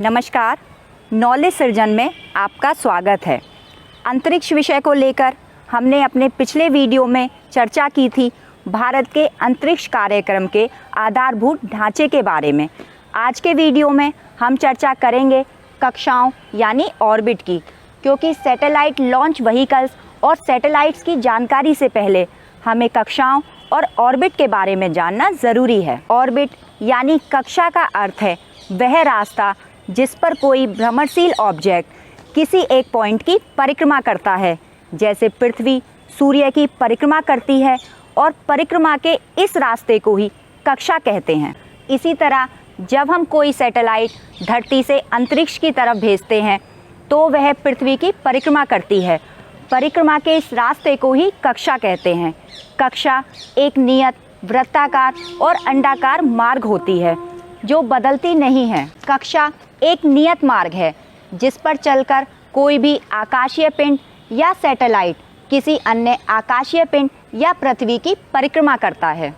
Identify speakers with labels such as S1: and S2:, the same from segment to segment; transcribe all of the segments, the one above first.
S1: नमस्कार, नॉलेज सृजन में आपका स्वागत है। अंतरिक्ष विषय को लेकर हमने अपने पिछले वीडियो में चर्चा की थी भारत के अंतरिक्ष कार्यक्रम के आधारभूत ढांचे के बारे में। आज के वीडियो में हम चर्चा करेंगे कक्षाओं यानी ऑर्बिट की, क्योंकि सैटेलाइट लॉन्च व्हीकल्स और सैटेलाइट्स की जानकारी से पहले हमें कक्षाओं और ऑर्बिट के बारे में जानना ज़रूरी है। ऑर्बिट यानी कक्षा का अर्थ है वह रास्ता जिस पर कोई भ्रमणशील ऑब्जेक्ट किसी एक पॉइंट की परिक्रमा करता है, जैसे पृथ्वी सूर्य की परिक्रमा करती है और परिक्रमा के इस रास्ते को ही कक्षा कहते हैं। इसी तरह जब हम कोई सैटेलाइट धरती से अंतरिक्ष की तरफ भेजते हैं तो वह पृथ्वी की परिक्रमा करती है। परिक्रमा के इस रास्ते को ही कक्षा कहते हैं। कक्षा एक नियत वृत्ताकार और अंडाकार मार्ग होती है जो बदलती नहीं है। कक्षा एक नियत मार्ग है जिस पर चलकर कोई भी आकाशीय पिंड या सैटेलाइट किसी अन्य आकाशीय पिंड या पृथ्वी की परिक्रमा करता है।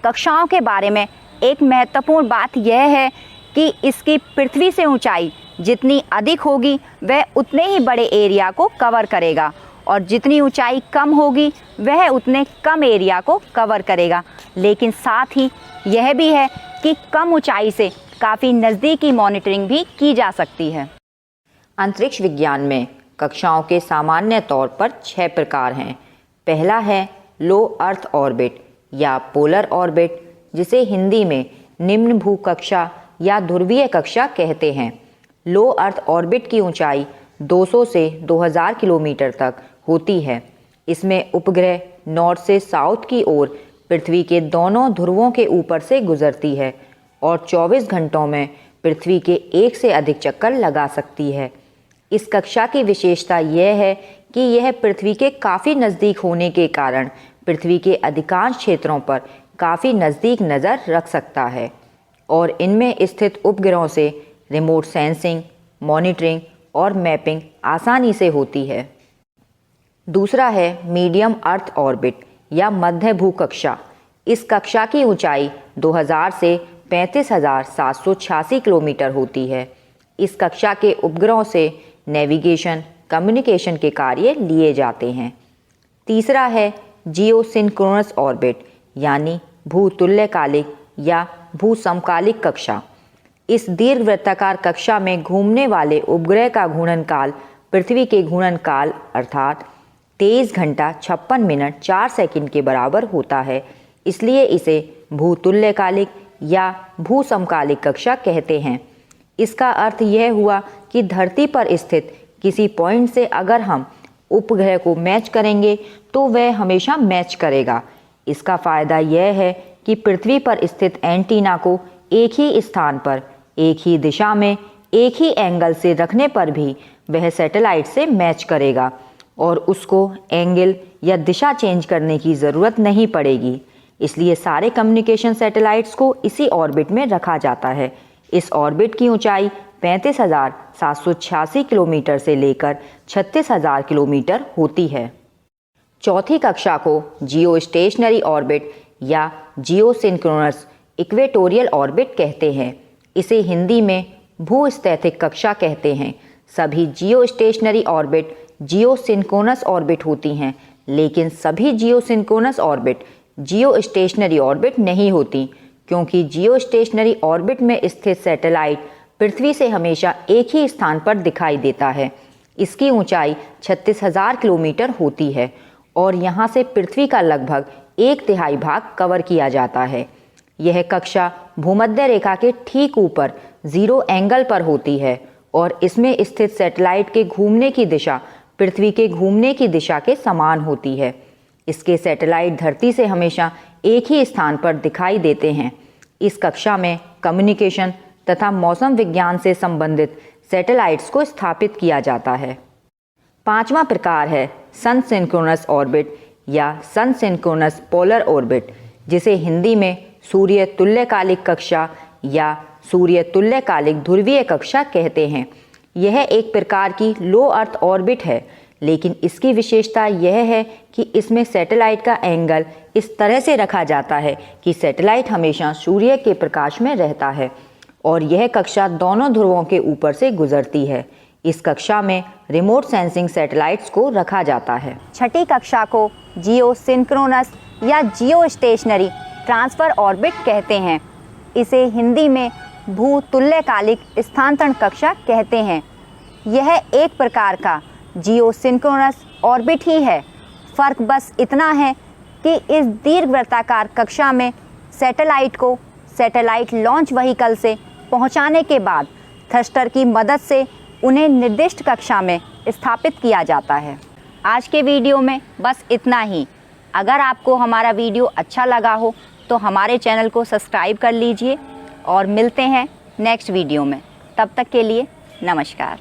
S1: कक्षाओं के बारे में एक महत्वपूर्ण बात यह है कि इसकी पृथ्वी से ऊंचाई जितनी अधिक होगी वह उतने ही बड़े एरिया को कवर करेगा और जितनी ऊंचाई कम होगी वह उतने कम एरिया को कवर करेगा। लेकिन साथ ही यह भी है कि कम ऊंचाई से काफ़ी नज़दीकी मॉनिटरिंग भी की जा सकती है।
S2: अंतरिक्ष विज्ञान में कक्षाओं के सामान्य तौर पर 6 प्रकार हैं। पहला है लो अर्थ ऑर्बिट या पोलर ऑर्बिट, जिसे हिंदी में निम्न भू कक्षा या ध्रुवीय कक्षा कहते हैं। लो अर्थ ऑर्बिट की ऊंचाई 200 से 2000 किलोमीटर तक होती है। इसमें उपग्रह नॉर्थ से साउथ की ओर पृथ्वी के दोनों ध्रुवों के ऊपर से गुजरती है और 24 घंटों में पृथ्वी के एक से अधिक चक्कर लगा सकती है। इस कक्षा की विशेषता यह है कि यह पृथ्वी के काफ़ी नज़दीक होने के कारण पृथ्वी के अधिकांश क्षेत्रों पर काफ़ी नज़दीक नज़र रख सकता है और इनमें स्थित उपग्रहों से रिमोट सेंसिंग, मॉनिटरिंग और मैपिंग आसानी से होती है। दूसरा है मीडियम अर्थ ऑर्बिट या मध्य भू कक्षा। इस कक्षा की ऊंचाई 2000 से 35,786 किलोमीटर होती है। इस कक्षा के उपग्रहों से नेविगेशन, कम्युनिकेशन के कार्य लिए जाते हैं। तीसरा है जियोसिंक्रोनस ऑर्बिट यानी भूतुल्यकालिक या भूसमकालिक कक्षा। इस दीर्घवृत्ताकार कक्षा में घूमने वाले उपग्रह का घूर्णनकाल पृथ्वी के घूर्णनकाल अर्थात 23 घंटा 56 मिनट 4 सेकंड के बराबर होता है। इसलिए इसे भूतुल्यकालिक या भूसमकालिक कक्षा कहते हैं। इसका अर्थ यह हुआ कि धरती पर स्थित किसी पॉइंट से अगर हम उपग्रह को मैच करेंगे तो वह हमेशा मैच करेगा। इसका फ़ायदा यह है कि पृथ्वी पर स्थित एंटीना को एक ही स्थान पर, एक ही दिशा में, एक ही एंगल से रखने पर भी वह सैटेलाइट से मैच करेगा और उसको एंगल या दिशा चेंज करने की ज़रूरत नहीं पड़ेगी। इसलिए सारे कम्युनिकेशन सैटेलाइट्स को इसी ऑर्बिट में रखा जाता है। इस ऑर्बिट की ऊंचाई 35,786 किलोमीटर से लेकर 36,000 किलोमीटर होती है। चौथी कक्षा को जियो स्टेशनरी ऑर्बिट या जियोसिंक्रोनस इक्वेटोरियल ऑर्बिट कहते हैं। इसे हिंदी में भूस्थैतिक कक्षा कहते हैं। सभी जियो स्टेशनरी ऑर्बिट जियोसिंक्रोनस ऑर्बिट होती हैं, लेकिन सभी जियोसिंक्रोनस ऑर्बिट जियो स्टेशनरी ऑर्बिट नहीं होती, क्योंकि जियो स्टेशनरी ऑर्बिट में स्थित सैटेलाइट पृथ्वी से हमेशा एक ही स्थान पर दिखाई देता है। इसकी ऊंचाई 36,000 किलोमीटर होती है और यहाँ से पृथ्वी का लगभग 1/3 भाग कवर किया जाता है। यह कक्षा भूमध्य रेखा के ठीक ऊपर 0 एंगल पर होती है और इसमें स्थित सैटेलाइट के घूमने की दिशा पृथ्वी के घूमने की दिशा के समान होती है। इसके सैटेलाइट धरती से हमेशा एक ही स्थान पर दिखाई देते हैं। इस कक्षा में कम्युनिकेशन तथा मौसम विज्ञान से संबंधित सैटेलाइट्स को स्थापित किया जाता है। पांचवा प्रकार है सन सिंक्रोनस ऑर्बिट या सन सिंक्रोनस पोलर ऑर्बिट, जिसे हिंदी में सूर्य तुल्यकालिक कक्षा या सूर्य तुल्यकालिक ध्रुवीय कक्षा कहते हैं। यह एक प्रकार की लो अर्थ ऑर्बिट है, लेकिन इसकी विशेषता यह है कि इसमें सैटेलाइट का एंगल इस तरह से रखा जाता है कि सैटेलाइट हमेशा सूर्य के प्रकाश में रहता है और यह कक्षा दोनों ध्रुवों के ऊपर से गुजरती है। इस कक्षा में रिमोट सेंसिंग सैटेलाइट्स को रखा जाता है।
S1: छठी कक्षा को जियो सिंक्रोनस या जियो स्टेशनरी ट्रांसफ़र ऑर्बिट कहते हैं। इसे हिंदी में भू तुल्यकालिक स्थानांतरण कक्षा कहते हैं। यह एक प्रकार का जियो सिंक्रोनस ऑर्बिट ही है। फ़र्क बस इतना है कि इस दीर्घवृत्ताकार कक्षा में सैटेलाइट को सैटेलाइट लॉन्च व्हीकल से पहुंचाने के बाद थ्रस्टर की मदद से उन्हें निर्दिष्ट कक्षा में स्थापित किया जाता है। आज के वीडियो में बस इतना ही। अगर आपको हमारा वीडियो अच्छा लगा हो तो हमारे चैनल को सब्सक्राइब कर लीजिए और मिलते हैं नेक्स्ट वीडियो में। तब तक के लिए नमस्कार।